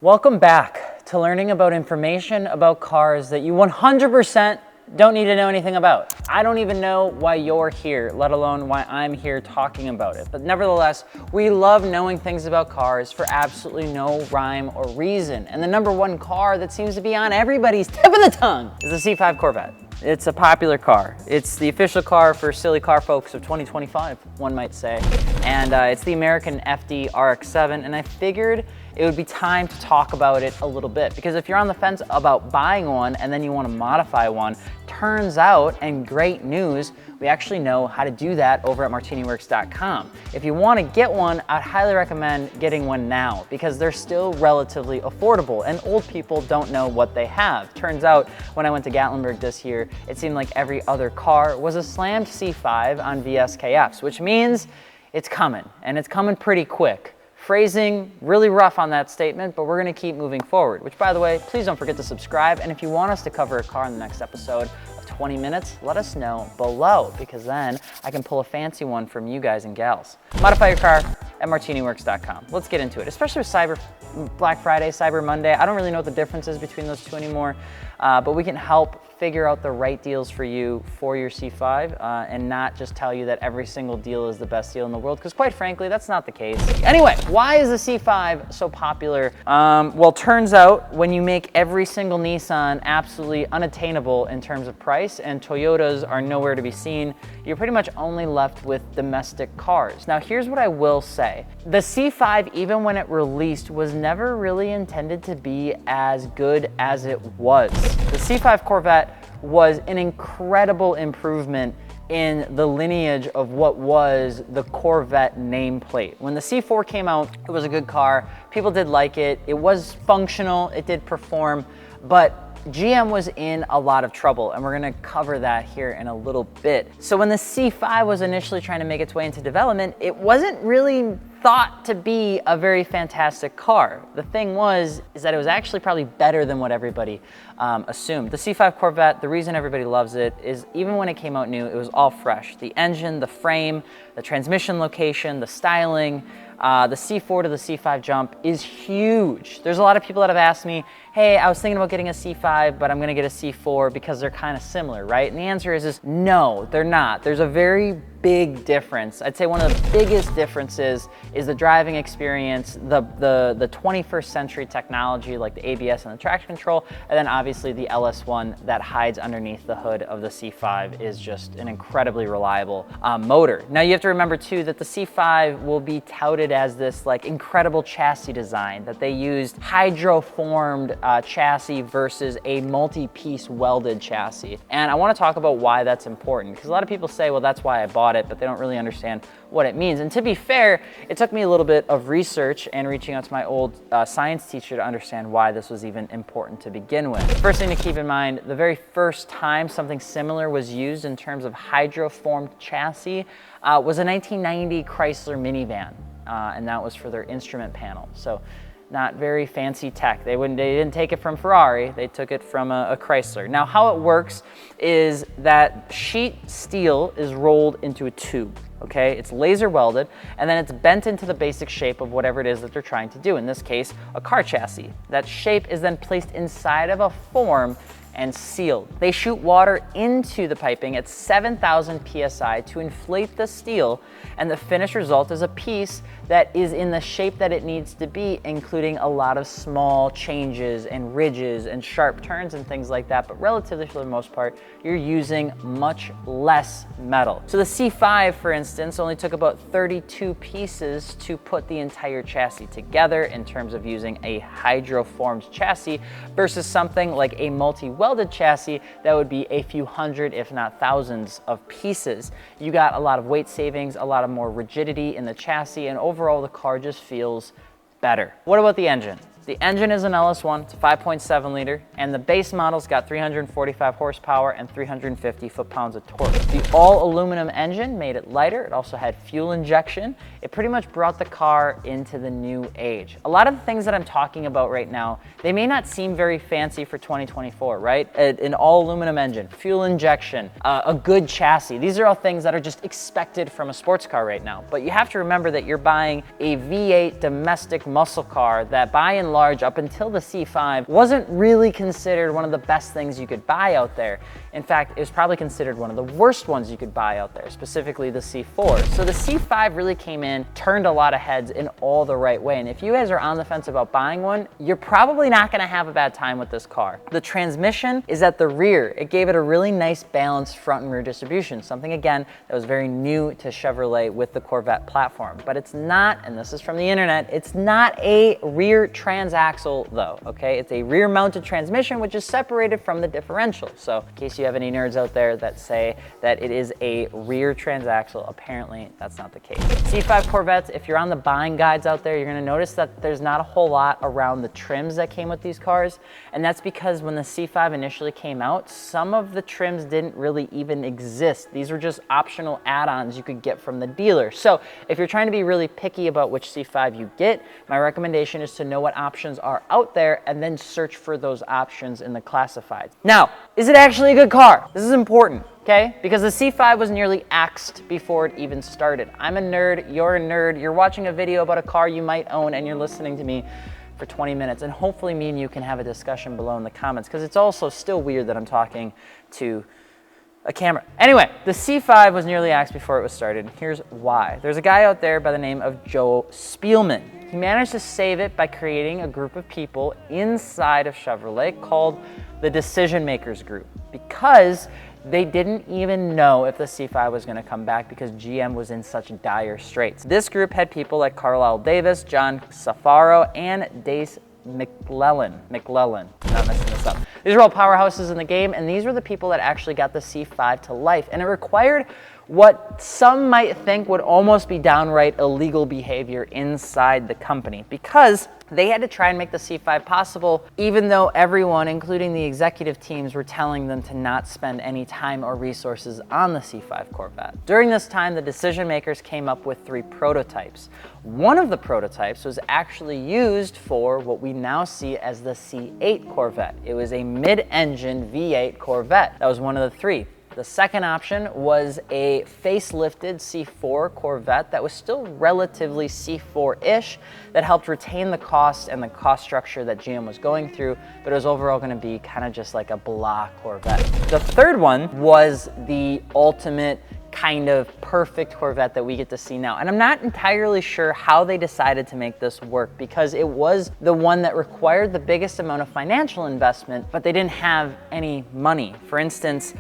Welcome back to learning about information about cars that you 100% don't need to know anything about. I don't even know why you're here, let alone why I'm here talking about it. But nevertheless, we love knowing things about cars for absolutely no rhyme or reason. And the number one car that seems to be on everybody's tip of the tongue is the C5 Corvette. It's a popular car. It's the official car for silly car folks of 2025, one might say. And it's the American FD RX-7, and I figured it would be time to talk about it a little bit, because if you're on the fence about buying one and then you want to modify one, turns out, and great news, we actually know how to do that over at martiniworks.com. If you want to get one, I'd highly recommend getting one now because they're still relatively affordable and old people don't know what they have. Turns out when I went to Gatlinburg this year, it seemed like every other car was a slammed C5 on VSKFs, which means it's coming, and it's coming pretty quick. Phrasing really rough on that statement, but we're gonna keep moving forward, which, by the way, please don't forget to subscribe. And if you want us to cover a car in the next episode of 20 minutes, let us know below, because then I can pull a fancy one from you guys and gals. Modify your car at martiniworks.com. Let's get into it, especially with Black Friday, Cyber Monday. I don't really know what the difference is between those two anymore, but we can help figure out the right deals for you for your C5 and not just tell you that every single deal is the best deal in the world, because quite frankly, that's not the case. Anyway, why is the C5 so popular? Well, turns out when you make every single Nissan absolutely unattainable in terms of price and Toyotas are nowhere to be seen, you're pretty much only left with domestic cars. Now, here's what I will say. The C5, even when it released, was never really intended to be as good as it was. The C5 Corvette was an incredible improvement in the lineage of what was the Corvette nameplate. When the C4 came out, it was a good car. People did like it. It was functional. It did perform, but GM was in a lot of trouble, and we're gonna cover that here in a little bit. So when the C5 was initially trying to make its way into development, it wasn't really thought to be a very fantastic car. The thing is that it was actually probably better than what everybody assumed. The C5 Corvette, the reason everybody loves it is even when it came out new, it was all fresh. The engine, the frame, the transmission location, the styling, the C4 to the C5 jump is huge. There's a lot of people that have asked me, hey, I was thinking about getting a C5, but I'm gonna get a C4 because they're kind of similar, right? And the answer is no, they're not. There's a very big difference. I'd say one of the biggest differences is the driving experience, the 21st century technology like the ABS and the traction control, and then obviously the LS1 that hides underneath the hood of the C5 is just an incredibly reliable motor. Now you have to remember too that the C5 will be touted as this like incredible chassis design, that they used hydroformed chassis versus a multi-piece welded chassis. And I want to talk about why that's important, because a lot of people say, well, that's why I bought it, but they don't really understand what it means. And to be fair, it took me a little bit of research and reaching out to my old science teacher to understand why this was even important to begin with. First thing to keep in mind, the very first time something similar was used in terms of hydroformed chassis was a 1990 Chrysler minivan, and that was for their instrument panel. So not very fancy tech. They didn't take it from Ferrari, they took it from a Chrysler. Now how it works is that sheet steel is rolled into a tube, okay? It's laser welded, and then it's bent into the basic shape of whatever it is that they're trying to do. In this case, a car chassis. That shape is then placed inside of a form and sealed. They shoot water into the piping at 7,000 PSI to inflate the steel, and the finished result is a piece that is in the shape that it needs to be, including a lot of small changes and ridges and sharp turns and things like that, but relatively for the most part, you're using much less metal. So the C5, for instance, only took about 32 pieces to put the entire chassis together in terms of using a hydroformed chassis versus something like a multi-welded chassis that would be a few hundred, if not thousands of pieces. You got a lot of weight savings, a lot of more rigidity in the chassis, and overall the car just feels better. What about the engine? The engine is an LS1, it's a 5.7 liter, and the base model's got 345 horsepower and 350 foot-pounds of torque. The all-aluminum engine made it lighter. It also had fuel injection. It pretty much brought the car into the new age. A lot of the things that I'm talking about right now, they may not seem very fancy for 2024, right? An all-aluminum engine, fuel injection, a good chassis. These are all things that are just expected from a sports car right now. But you have to remember that you're buying a V8 domestic muscle car that by and large large, up until the C5, wasn't really considered one of the best things you could buy out there. In fact, it was probably considered one of the worst ones you could buy out there, specifically the C4. So the C5 really came in, turned a lot of heads in all the right way. And if you guys are on the fence about buying one, you're probably not gonna have a bad time with this car. The transmission is at the rear. It gave it a really nice balanced front and rear distribution, something again that was very new to Chevrolet with the Corvette platform. But it's not, and this is from the internet, it's not a rear transaxle though, okay? It's a rear mounted transmission which is separated from the differential. So in case you have any nerds out there that say that it is a rear transaxle, apparently that's not the case. C5 Corvettes, if you're on the buying guides out there, you're gonna notice that there's not a whole lot around the trims that came with these cars. And that's because when the C5 initially came out, some of the trims didn't really even exist. These were just optional add-ons you could get from the dealer. So if you're trying to be really picky about which C5 you get, my recommendation is to know what options are out there and then search for those options in the classifieds. Now, is it actually a good car? This is important, okay? Because the C5 was nearly axed before it even started. I'm a nerd, you're a nerd, you're watching a video about a car you might own and you're listening to me for 20 minutes, and hopefully me and you can have a discussion below in the comments, because it's also still weird that I'm talking to a camera. Anyway, the C5 was nearly axed before it was started. Here's why. There's a guy out there by the name of Joe Spielman. He managed to save it by creating a group of people inside of Chevrolet called the Decision Makers Group, because they didn't even know if the C5 was going to come back because GM was in such dire straits. This group had people like Carlisle Davis, John Safaro, and Dace McClellan, not messing this up. These are all powerhouses in the game, and these were the people that actually got the C5 to life. And it required what some might think would almost be downright illegal behavior inside the company, because they had to try and make the C5 possible, even though everyone, including the executive teams, were telling them to not spend any time or resources on the C5 Corvette. During this time, the decision makers came up with 3 prototypes. One of the prototypes was actually used for what we now see as the C8 Corvette. It was a mid-engine V8 Corvette. That was one of the 3. The second option was a facelifted C4 Corvette that was still relatively C4-ish, that helped retain the cost and the cost structure that GM was going through, but it was overall going to be kind of just like a blah Corvette. The third one was the ultimate kind of perfect Corvette that we get to see now. And I'm not entirely sure how they decided to make this work, because it was the one that required the biggest amount of financial investment, but they didn't have any money. For instance,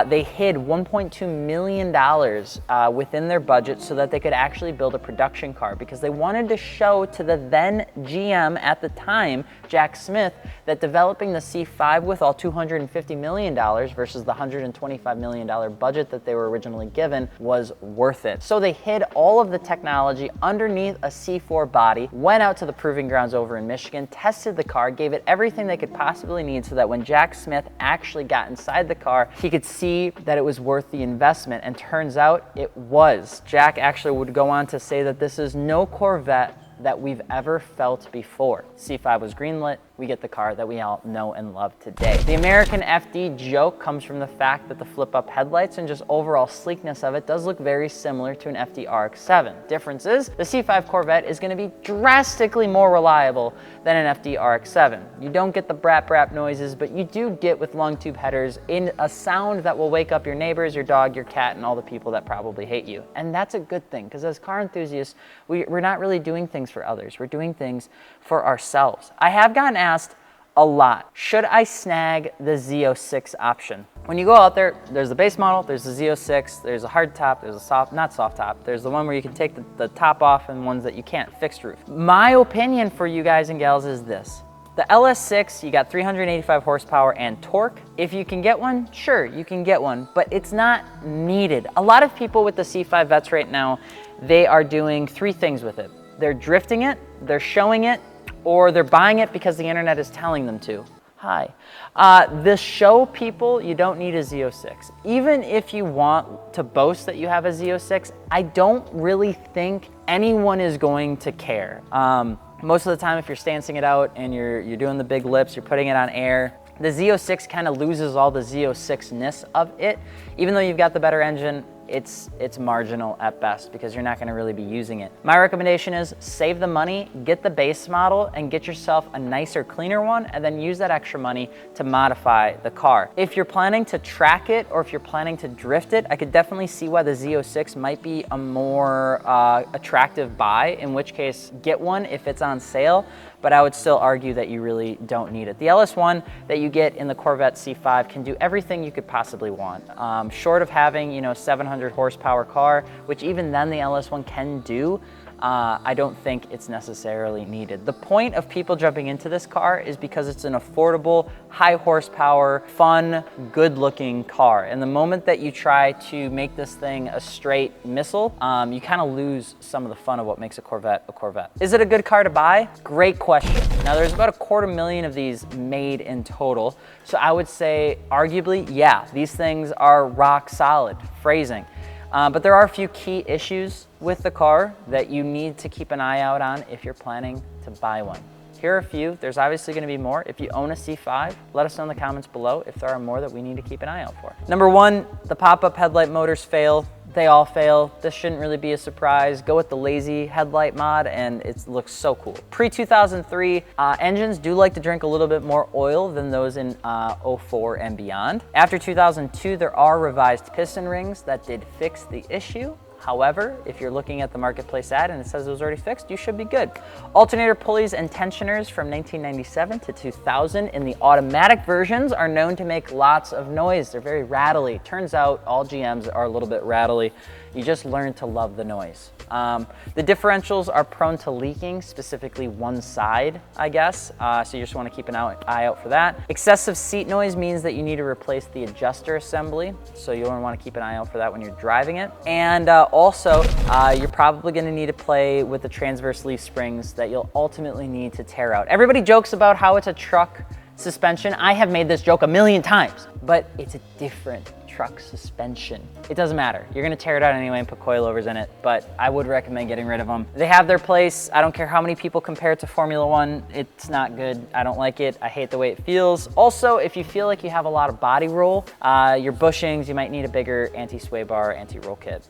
they hid $1.2 million within their budget so that they could actually build a production car, because they wanted to show to the then GM at the time, Jack Smith, that developing the C5 with all $250 million versus the $125 million budget that they were originally given was worth it. So they hid all of the technology underneath a C4 body, went out to the proving grounds over in Michigan, tested the car, gave it everything they could possibly need so that when Jack Smith actually got inside the car, he could see that it was worth the investment, and turns out it was. Jack actually would go on to say that this is no Corvette that we've ever felt before. C5 was greenlit, we get the car that we all know and love today. The American FD joke comes from the fact that the flip-up headlights and just overall sleekness of it does look very similar to an FD RX-7. Difference is, the C5 Corvette is going to be drastically more reliable than an FD RX-7. You don't get the brap brap noises, but you do get, with long tube headers, in a sound that will wake up your neighbors, your dog, your cat, and all the people that probably hate you. And that's a good thing, because as car enthusiasts, we're not really doing things for others. We're doing things for ourselves. I have gotten asked a lot, should I snag the Z06 option? When you go out there, there's the base model, there's the Z06, there's a hard top, there's a soft, not soft top, there's the one where you can take the top off, and ones that you can't, fixed roof. My opinion for you guys and gals is this. The LS6, you got 385 horsepower and torque. If you can get one, sure, you can get one, but it's not needed. A lot of people with the C5 Vets right now, they are doing 3 things with it. They're drifting it, they're showing it, or they're buying it because the internet is telling them to. Hi. The show people, you don't need a Z06. Even if you want to boast that you have a Z06, I don't really think anyone is going to care. Most of the time, if you're stancing it out and you're doing the big lips, you're putting it on air, the Z06 kind of loses all the Z06-ness of it. Even though you've got the better engine, it's marginal at best because you're not gonna really be using it. My recommendation is save the money, get the base model, and get yourself a nicer, cleaner one, and then use that extra money to modify the car. If you're planning to track it or if you're planning to drift it, I could definitely see why the Z06 might be a more attractive buy, in which case get one if it's on sale, but I would still argue that you really don't need it. The LS1 that you get in the Corvette C5 can do everything you could possibly want. Short of having, 700 horsepower car, which even then the LS1 can do, I don't think it's necessarily needed. The point of people jumping into this car is because it's an affordable, high horsepower, fun, good looking car. And the moment that you try to make this thing a straight missile, you kind of lose some of the fun of what makes a Corvette a Corvette. Is it a good car to buy? Great question. Now there's about 250,000 of these made in total. So I would say arguably, yeah, these things are rock solid. Phrasing. But there are a few key issues with the car that you need to keep an eye out on if you're planning to buy one. Here are a few. There's obviously gonna be more. If you own a C5, let us know in the comments below if there are more that we need to keep an eye out for. Number one, the pop-up headlight motors fail. They all fail. This shouldn't really be a surprise. Go with the lazy headlight mod and it looks so cool. Pre-2003 engines do like to drink a little bit more oil than those in 04 and beyond. After 2002, there are revised piston rings that did fix the issue. However, if you're looking at the marketplace ad and it says it was already fixed, you should be good. Alternator pulleys and tensioners from 1997 to 2000 in the automatic versions are known to make lots of noise. They're very rattly. Turns out all GMs are a little bit rattly. You just learn to love the noise. The differentials are prone to leaking, specifically one side, I guess. So you just want to keep an eye out for that. Excessive seat noise means that you need to replace the adjuster assembly. So you'll want to keep an eye out for that when you're driving it. And also, you're probably going to need to play with the transverse leaf springs that you'll ultimately need to tear out. Everybody jokes about how it's a truck suspension. I have made this joke a million times, but it's a different truck suspension. It doesn't matter. You're gonna tear it out anyway and put coilovers in it, but I would recommend getting rid of them. They have their place. I don't care how many people compare it to Formula One. It's not good. I don't like it. I hate the way it feels. Also, if you feel like you have a lot of body roll, your bushings, you might need a bigger anti-sway bar, anti-roll kit.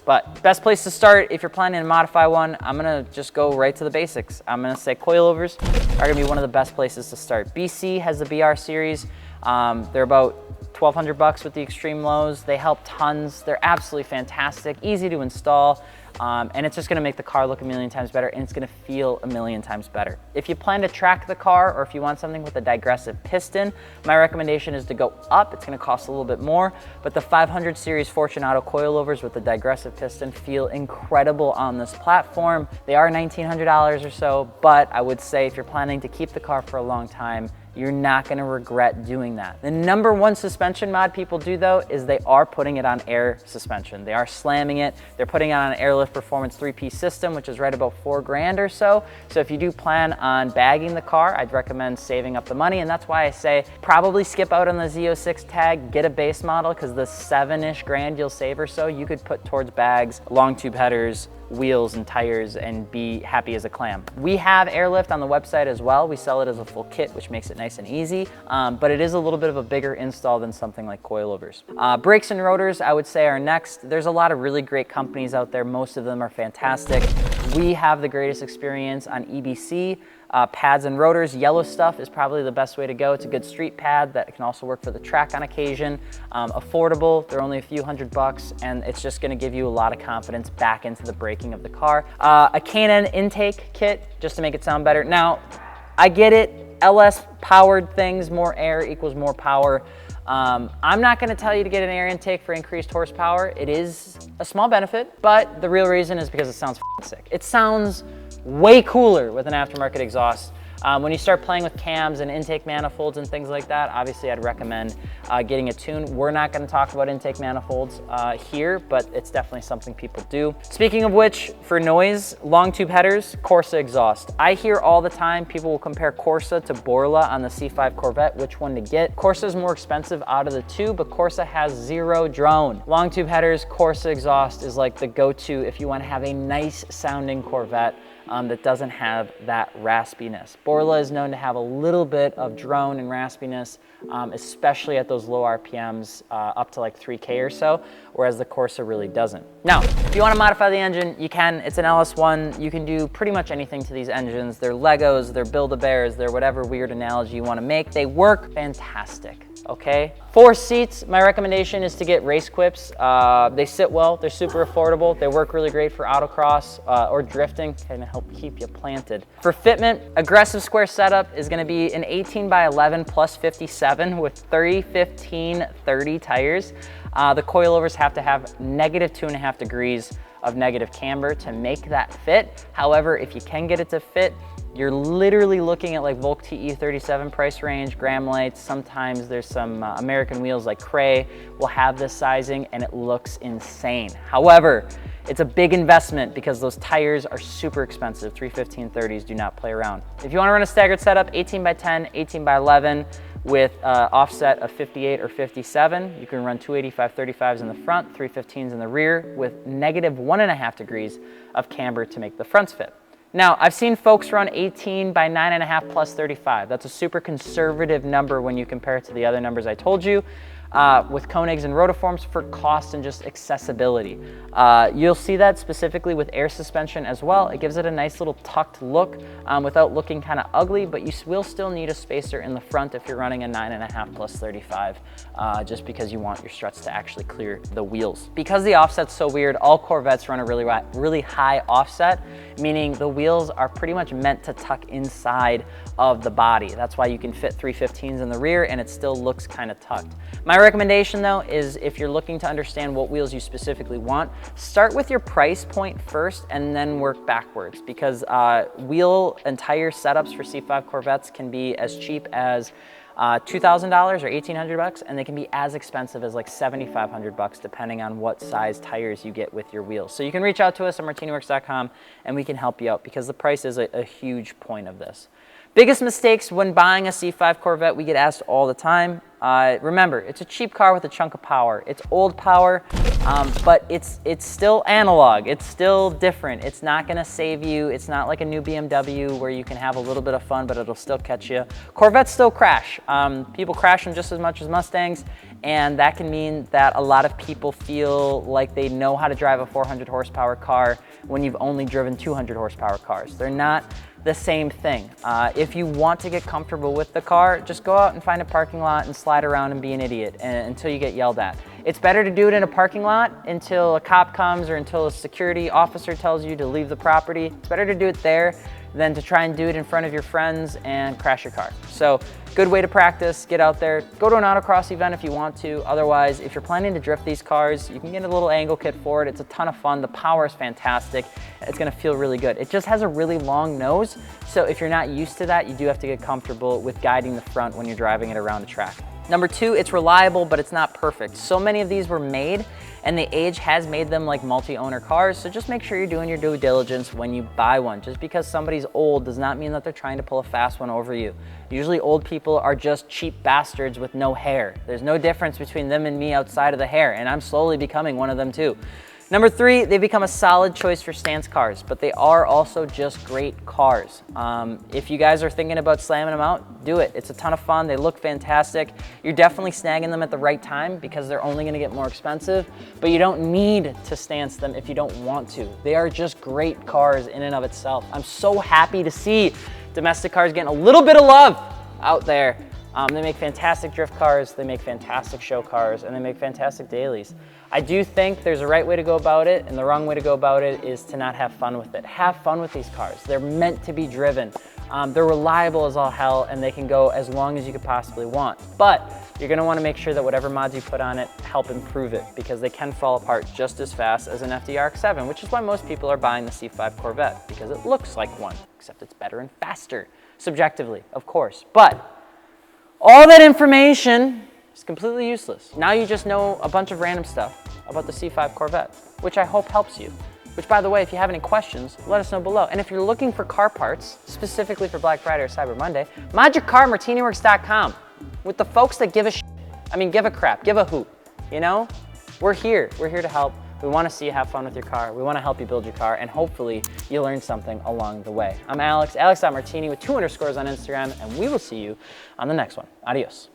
But best place to start if you're planning to modify one, I'm gonna just go right to the basics. I'm gonna say coilovers are gonna be one of the best places to start. BC has the BR series. They're about $1,200 with the extreme lows. They help tons. They're absolutely fantastic, easy to install, and it's just gonna make the car look a million times better, and it's gonna feel a million times better. If you plan to track the car, or if you want something with a digressive piston, my recommendation is to go up. It's gonna cost a little bit more, but the 500 series Fortunato coilovers with the digressive piston feel incredible on this platform. They are $1,900 or so, but I would say if you're planning to keep the car for a long time, you're not gonna regret doing that. The number one suspension mod people do though is they are putting it on air suspension. They are slamming it. They're putting it on an Airlift Performance 3-piece system, which is right about $4,000 or so. So if you do plan on bagging the car, I'd recommend saving up the money. And that's why I say probably skip out on the Z06 tag, get a base model, because the $7-ish grand you'll save or so, you could put towards bags, long tube headers, wheels and tires, and be happy as a clam. We have Airlift on the website as well. We sell it as a full kit, which makes it nice and easy, but it is a little bit of a bigger install than something like coilovers. Brakes and rotors, I would say, are next. There's a lot of really great companies out there. Most of them are fantastic. We have the greatest experience on EBC. Pads and rotors, yellow stuff is probably the best way to go. It's a good street pad that can also work for the track on occasion. Affordable, they're only a few $100, and it's just gonna give you a lot of confidence back into the braking of the car. A K&N intake kit, just to make it sound better. Now, I get it, LS powered things, more air equals more power. I'm not gonna tell you to get an air intake for increased horsepower. It is a small benefit, but the real reason is because it sounds sick. It sounds way cooler with an aftermarket exhaust. When you start playing with cams and intake manifolds and things like that, obviously I'd recommend getting a tune. We're not gonna talk about intake manifolds here, but it's definitely something people do. Speaking of which, for noise, long tube headers, Corsa exhaust. I hear all the time people will compare Corsa to Borla on the C5 Corvette, which one to get. Corsa is more expensive out of the two, but Corsa has zero drone. Long tube headers, Corsa exhaust is like the go-to if you wanna have a nice sounding Corvette. that doesn't have that raspiness. Borla is known to have a little bit of drone and raspiness, especially at those low RPMs, up to like 3K or so, whereas the Corsa really doesn't. Now, if you want to modify the engine, you can. It's an LS1. You can do pretty much anything to these engines. They're Legos, they're Build-A-Bears, they're whatever weird analogy you want to make. They work fantastic, okay? 4 seats, my recommendation is to get race quips. They sit well, they're super affordable. They work really great for autocross or drifting, kind of help keep you planted. For fitment, aggressive square setup is gonna be an 18x11 plus 57 with 30, 15, 30 tires. The coilovers have to have -2.5 degrees of negative camber to make that fit. However, if you can get it to fit, you're literally looking at like Volk TE37 price range, Graham lights. Sometimes there's some American wheels like Cray will have this sizing and it looks insane. However, it's a big investment because those tires are super expensive. 315/30s do not play around. If you want to run a staggered setup, 18x10, 18x11 with offset of 58 or 57, you can run 285/35s in the front, 315s in the rear with -1.5 degrees of camber to make the fronts fit. Now, I've seen folks run 18x9.5 plus 35. That's a super conservative number when you compare it to the other numbers I told you. With Koenigs and rotiforms for cost and just accessibility. You'll see that specifically with air suspension as well. It gives it a nice little tucked look without looking kind of ugly, but you will still need a spacer in the front if you're running a 9.5 plus 35, just because you want your struts to actually clear the wheels. Because the offset's so weird, all Corvettes run a really high offset, meaning the wheels are pretty much meant to tuck inside of the body. That's why you can fit 315s in the rear and it still looks kind of tucked. My recommendation though is if you're looking to understand what wheels you specifically want, start with your price point first and then work backwards, because wheel and tire setups for C5 Corvettes can be as cheap as $2,000 or $1,800, and they can be as expensive as like $7,500 depending on what size tires you get with your wheels. So you can reach out to us at martiniworks.com and we can help you out, because the price is a huge point of this. Biggest mistakes when buying a C5 Corvette, we get asked all the time. Remember, it's a cheap car with a chunk of power. It's old power, but it's still analog. It's still different. It's not gonna save you. It's not like a new BMW where you can have a little bit of fun, but it'll still catch you. Corvettes still crash. People crash them just as much as Mustangs, and that can mean that a lot of people feel like they know how to drive a 400 horsepower car when you've only driven 200 horsepower cars. They're not the same thing. If you want to get comfortable with the car, just go out and find a parking lot and slide around and be an idiot until you get yelled at. It's better to do it in a parking lot until a cop comes or until a security officer tells you to leave the property. It's better to do it there than to try and do it in front of your friends and crash your car. So good way to practice, get out there, go to an autocross event if you want to. Otherwise, if you're planning to drift these cars, you can get a little angle kit for it. It's a ton of fun. The power is fantastic. It's gonna feel really good. It just has a really long nose. So if you're not used to that, you do have to get comfortable with guiding the front when you're driving it around a track. Number 2, it's reliable, but it's not perfect. So many of these were made and the age has made them like multi-owner cars. So just make sure you're doing your due diligence when you buy one. Just because somebody's old does not mean that they're trying to pull a fast one over you. Usually old people are just cheap bastards with no hair. There's no difference between them and me outside of the hair, and I'm slowly becoming one of them too. Number 3, they become a solid choice for stance cars, but they are also just great cars. If you guys are thinking about slamming them out, do it. It's a ton of fun. They look fantastic. You're definitely snagging them at the right time because they're only gonna get more expensive, but you don't need to stance them if you don't want to. They are just great cars in and of itself. I'm so happy to see domestic cars getting a little bit of love out there. They make fantastic drift cars, they make fantastic show cars, and they make fantastic dailies. I do think there's a right way to go about it, and the wrong way to go about it is to not have fun with it. Have fun with these cars. They're meant to be driven. They're reliable as all hell, and they can go as long as you could possibly want. But you're gonna wanna make sure that whatever mods you put on it help improve it, because they can fall apart just as fast as an FD-RX-7, which is why most people are buying the C5 Corvette, because it looks like one, except it's better and faster, subjectively, of course. But all that information is completely useless. Now you just know a bunch of random stuff about the C5 Corvette, which I hope helps you. Which, by the way, if you have any questions, let us know below. And if you're looking for car parts, specifically for Black Friday or Cyber Monday, mod your car, martiniworks.com, with the folks that give a shit. I mean, give a crap, give a hoot, you know? We're here to help. We want to see you have fun with your car. We want to help you build your car, and hopefully you learn something along the way. I'm Alex, alex.martini with 2 underscores on Instagram, and we will see you on the next one. Adios.